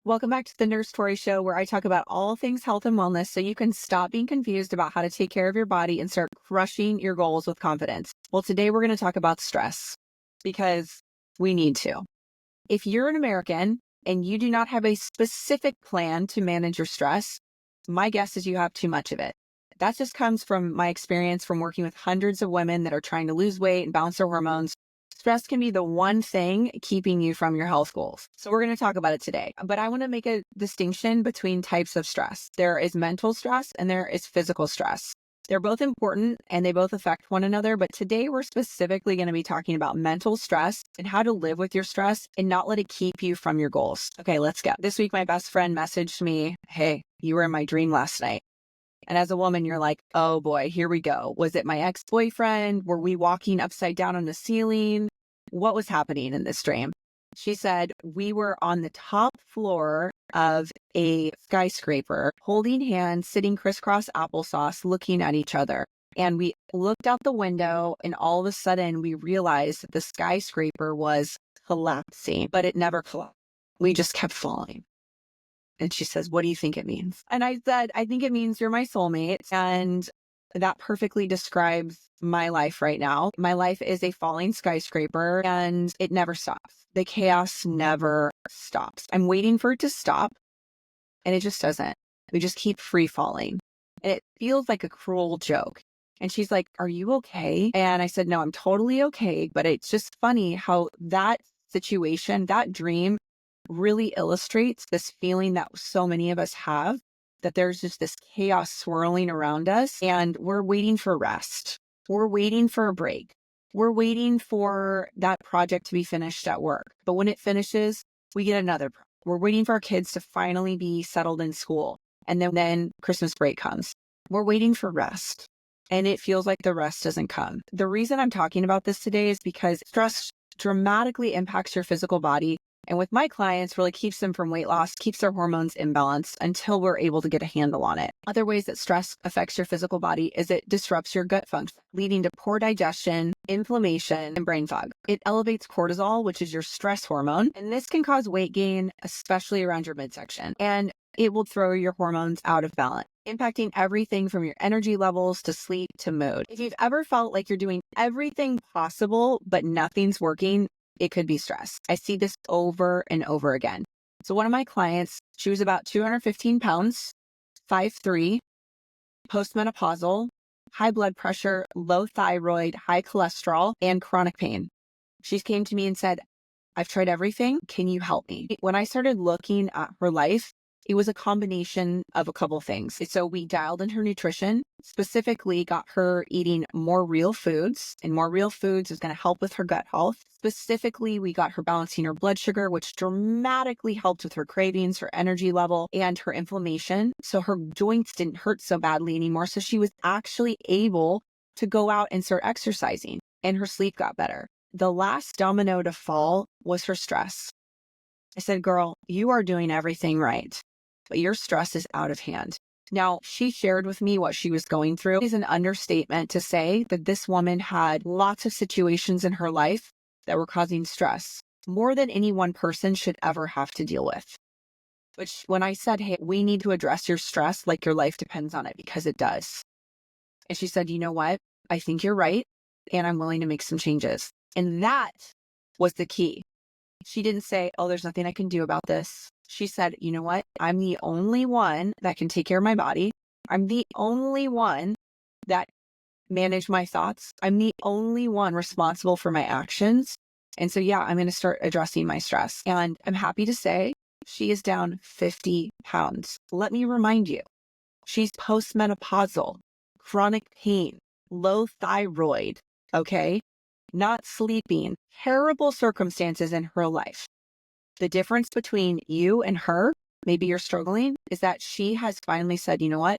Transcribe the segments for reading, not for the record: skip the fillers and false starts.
Welcome back to the Nurse Tori Show, where I talk about all things health and wellness so you can stop being confused about how to take care of your body and start crushing your goals with confidence. Well, today we're going to talk about stress because we need to. If you're an American and you do not have a specific plan to manage your stress, my guess is you have too much of it. That just comes from my experience from working with hundreds of women that are trying to lose weight and balance their hormones. Stress can be the one thing keeping you from your health goals. So we're going to talk about it today. But I want to make a distinction between types of stress. There is mental stress and there is physical stress. They're both important and they both affect one another. But today we're specifically going to be talking about mental stress and how to live with your stress and not let it keep you from your goals. Okay, let's go. This week, my best friend messaged me, "Hey, you were in my dream last night." And as a woman, you're like, oh boy, here we go. Was it my ex-boyfriend? Were we walking upside down on the ceiling? What was happening in this dream? She said, we were on the top floor of a skyscraper, holding hands, sitting crisscross applesauce, looking at each other. And we looked out the window and all of a sudden we realized that the skyscraper was collapsing, but it never collapsed. We just kept falling. And she says, what do you think it means? And I said, I think it means you're my soulmate. And that perfectly describes my life right now. My life is a falling skyscraper and it never stops. The chaos never stops. I'm waiting for it to stop and it just doesn't. We just keep free falling. And it feels like a cruel joke. And she's like, are you okay? And I said, no, I'm totally okay. But it's just funny how that situation, that dream, really illustrates this feeling that so many of us have, that there's just this chaos swirling around us and we're waiting for rest. We're waiting for a break. We're waiting for that project to be finished at work. But when it finishes, we get another project. We're waiting for our kids to finally be settled in school. And then Christmas break comes. We're waiting for rest. And it feels like the rest doesn't come. The reason I'm talking about this today is because stress dramatically impacts your physical body. And with my clients, really keeps them from weight loss, keeps their hormones imbalanced until we're able to get a handle on it. Other ways that stress affects your physical body is it disrupts your gut function, leading to poor digestion, inflammation, and brain fog. It elevates cortisol, which is your stress hormone, and this can cause weight gain, especially around your midsection. And it will throw your hormones out of balance, impacting everything from your energy levels to sleep to mood. If you've ever felt like you're doing everything possible, but nothing's working, it could be stress. I see this over and over again. So one of my clients, she was about 215 pounds, 5'3", postmenopausal, high blood pressure, low thyroid, high cholesterol, and chronic pain. She came to me and said, I've tried everything. Can you help me? When I started looking at her life, it was a combination of a couple things. So we dialed in her nutrition, specifically got her eating more real foods, and more real foods is going to help with her gut health. Specifically, we got her balancing her blood sugar, which dramatically helped with her cravings, her energy level, and her inflammation. So her joints didn't hurt so badly anymore. So she was actually able to go out and start exercising, and her sleep got better. The last domino to fall was her stress. I said, girl, you are doing everything right, but your stress is out of hand. Now, she shared with me what she was going through. It is an understatement to say that this woman had lots of situations in her life that were causing stress, more than any one person should ever have to deal with. Which when I said, hey, we need to address your stress like your life depends on it, because it does. And she said, you know what? I think you're right, and I'm willing to make some changes. And that was the key. She didn't say, oh, there's nothing I can do about this. She said, you know what? I'm the only one that can take care of my body. I'm the only one that manage my thoughts. I'm the only one responsible for my actions. And so, yeah, I'm going to start addressing my stress. And I'm happy to say she is down 50 pounds. Let me remind you, she's postmenopausal, chronic pain, low thyroid, okay? Not sleeping, terrible circumstances in her life. The difference between you and her, maybe you're struggling, is that she has finally said, you know what?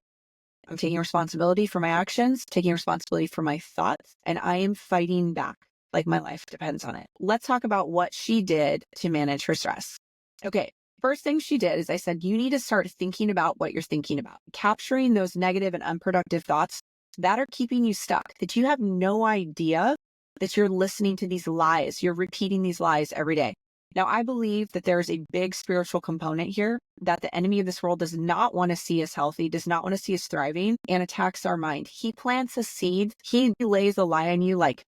I'm taking responsibility for my actions, taking responsibility for my thoughts, and I am fighting back like my life depends on it. Let's talk about what she did to manage her stress. Okay, first thing she did is I said, you need to start thinking about what you're thinking about, capturing those negative and unproductive thoughts that are keeping you stuck, that you have no idea that you're listening to these lies. You're repeating these lies every day. Now, I believe that there's a big spiritual component here, that the enemy of this world does not want to see us healthy, does not want to see us thriving, and attacks our mind. He plants a seed. He lays a lie on you like,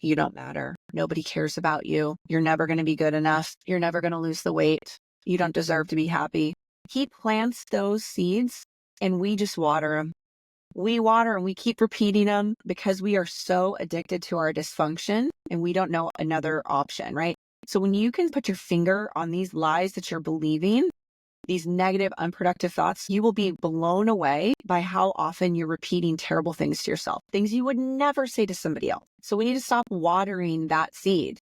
you don't matter. Nobody cares about you. You're never going to be good enough. You're never going to lose the weight. You don't deserve to be happy. He plants those seeds and we just water them. We water and we keep repeating them because we are so addicted to our dysfunction and we don't know another option, right? So when you can put your finger on these lies that you're believing, these negative, unproductive thoughts, you will be blown away by how often you're repeating terrible things to yourself, things you would never say to somebody else. So we need to stop watering that seed.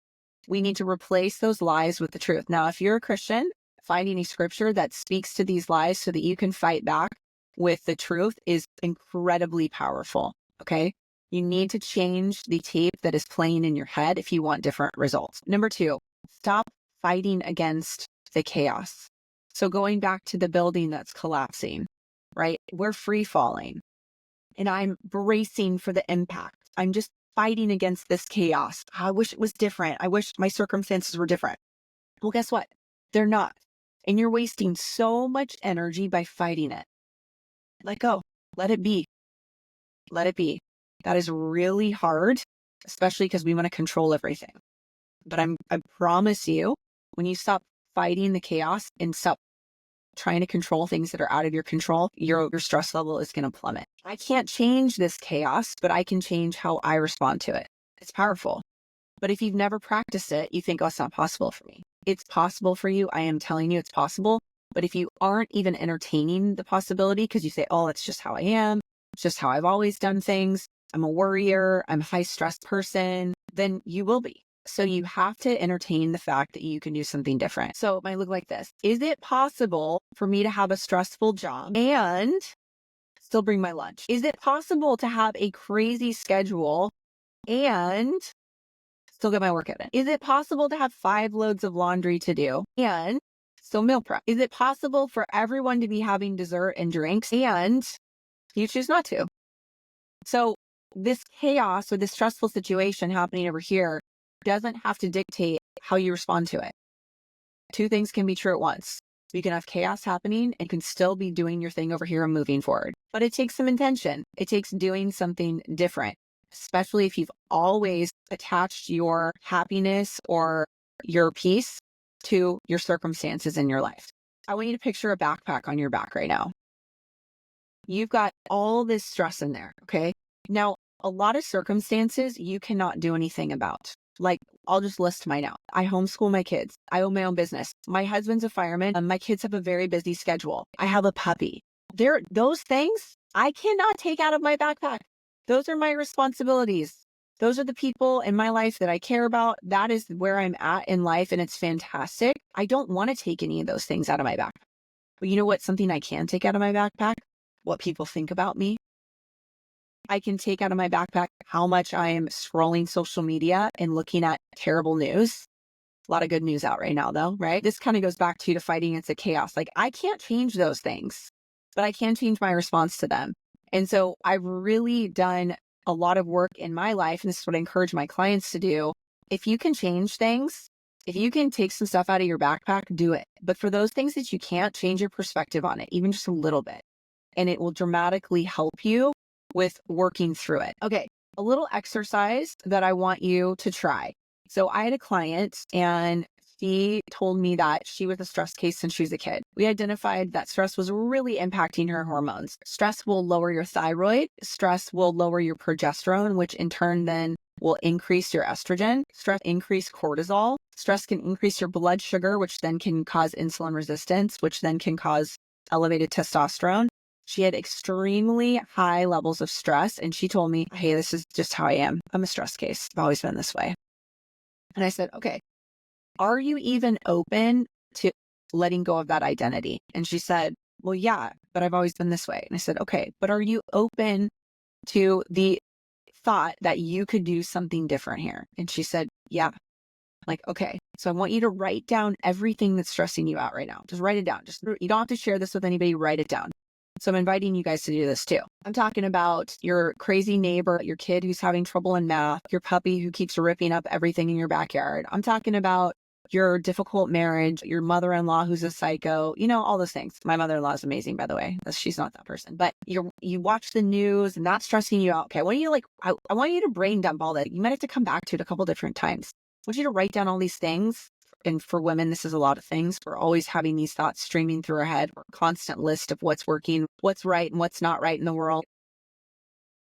We need to replace those lies with the truth. Now, if you're a Christian, finding a scripture that speaks to these lies so that you can fight back with the truth is incredibly powerful, okay? You need to change the tape that is playing in your head if you want different results. Number 2, stop fighting against the chaos. So going back to the building that's collapsing, right? We're free falling and I'm bracing for the impact. I'm just fighting against this chaos. I wish it was different. I wish my circumstances were different. Well, guess what? They're not. And you're wasting so much energy by fighting it. Let go. Let it be. Let it be. That is really hard, especially because we want to control everything. But I promise you, when you stop fighting the chaos and stop trying to control things that are out of your control, your stress level is going to plummet. I can't change this chaos, but I can change how I respond to it. It's powerful. But if you've never practiced it, you think, oh, it's not possible for me. It's possible for you. I am telling you it's possible. But if you aren't even entertaining the possibility because you say, oh, that's just how I am. It's just how I've always done things. I'm a worrier. I'm a high stress person. Then you will be. So you have to entertain the fact that you can do something different. So it might look like this. Is it possible for me to have a stressful job and still bring my lunch? Is it possible to have a crazy schedule and still get my workout in? Is it possible to have 5 loads of laundry to do and still meal prep? Is it possible for everyone to be having dessert and drinks and you choose not to? So this chaos or this stressful situation happening over here doesn't have to dictate how you respond to it. 2 things can be true at once. You can have chaos happening and can still be doing your thing over here and moving forward. But it takes some intention. It takes doing something different, especially if you've always attached your happiness or your peace to your circumstances in your life. I want you to picture a backpack on your back right now. You've got all this stress in there, okay? Now, a lot of circumstances you cannot do anything about. Like, I'll just list mine out. I homeschool my kids. I own my own business. My husband's a fireman. My kids have a very busy schedule. I have a puppy. Those things I cannot take out of my backpack. Those are my responsibilities. Those are the people in my life that I care about. That is where I'm at in life, and it's fantastic. I don't want to take any of those things out of my backpack. But you know what? Something I can take out of my backpack? What people think about me. I can take out of my backpack how much I am scrolling social media and looking at terrible news. A lot of good news out right now, though, right? This kind of goes back to fighting against the chaos. Like, I can't change those things, but I can change my response to them. And so I've really done a lot of work in my life, and this is what I encourage my clients to do. If you can change things, if you can take some stuff out of your backpack, do it. But for those things that you can't, change your perspective on it, even just a little bit. And it will dramatically help you with working through it. Okay, a little exercise that I want you to try. So I had a client and she told me that she was a stress case since she was a kid. We identified that stress was really impacting her hormones. Stress will lower your thyroid. Stress will lower your progesterone, which in turn then will increase your estrogen. Stress increase cortisol. Stress can increase your blood sugar, which then can cause insulin resistance, which then can cause elevated testosterone. She had extremely high levels of stress. And she told me, hey, this is just how I am. I'm a stress case. I've always been this way. And I said, okay, are you even open to letting go of that identity? And she said, well, yeah, but I've always been this way. And I said, okay, but are you open to the thought that you could do something different here? And she said, yeah. Like, okay, so I want you to write down everything that's stressing you out right now. Just write it down. You don't have to share this with anybody. Write it down. So I'm inviting you guys to do this too. I'm talking about your crazy neighbor, your kid who's having trouble in math, your puppy who keeps ripping up everything in your backyard. I'm talking about your difficult marriage, your mother-in-law who's a psycho, all those things. My mother-in-law is amazing, by the way. She's not that person, but you watch the news and that's stressing you out. Okay. I want you to brain dump all that. You might have to come back to it a couple different times. I want you to write down all these things. And for women, this is a lot of things. We're always having these thoughts streaming through our head. We're a constant list of what's working, what's right and what's not right in the world.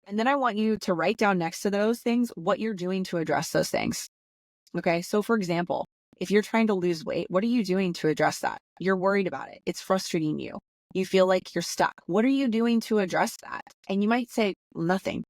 And then I want you to write down next to those things what you're doing to address those things. Okay. So for example, if you're trying to lose weight, what are you doing to address that? You're worried about it. It's frustrating you. You feel like you're stuck. What are you doing to address that? And you might say, nothing.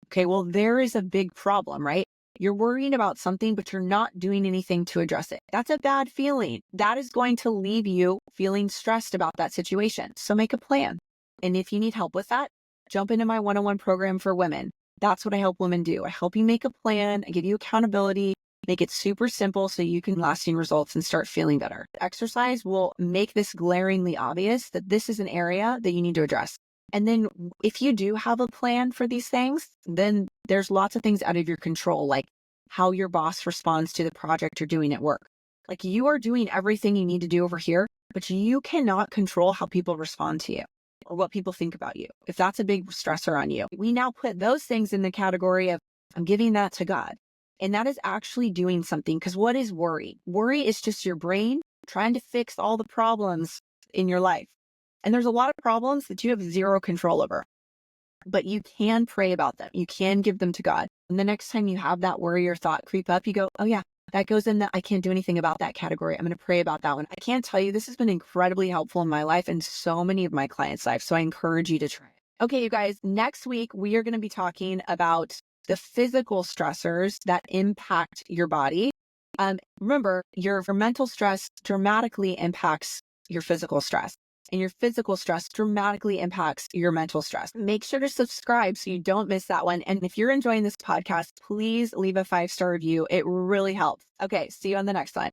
Okay. Well, there is a big problem, right? You're worrying about something, but you're not doing anything to address it. That's a bad feeling. That is going to leave you feeling stressed about that situation. So make a plan. And if you need help with that, jump into my one-on-one program for women. That's what I help women do. I help you make a plan. I give you accountability, make it super simple so you can lasting results and start feeling better. Exercise will make this glaringly obvious that this is an area that you need to address. And then if you do have a plan for these things, then there's lots of things out of your control, like how your boss responds to the project you're doing at work. Like you are doing everything you need to do over here, but you cannot control how people respond to you or what people think about you. If that's a big stressor on you, we now put those things in the category of I'm giving that to God. And that is actually doing something, because what is worry? Worry is just your brain trying to fix all the problems in your life. And there's a lot of problems that you have zero control over, but you can pray about them. You can give them to God. And the next time you have that worry or thought creep up, you go, oh yeah, that goes in that I can't do anything about that category. I'm going to pray about that one. I can't tell you, this has been incredibly helpful in my life and so many of my clients' lives. So I encourage you to try it. Okay, you guys, next week, we are going to be talking about the physical stressors that impact your body. Remember, your mental stress dramatically impacts your physical stress, and your physical stress dramatically impacts your mental stress. Make sure to subscribe so you don't miss that one. And if you're enjoying this podcast, please leave a 5-star review. It really helps. Okay, see you on the next one.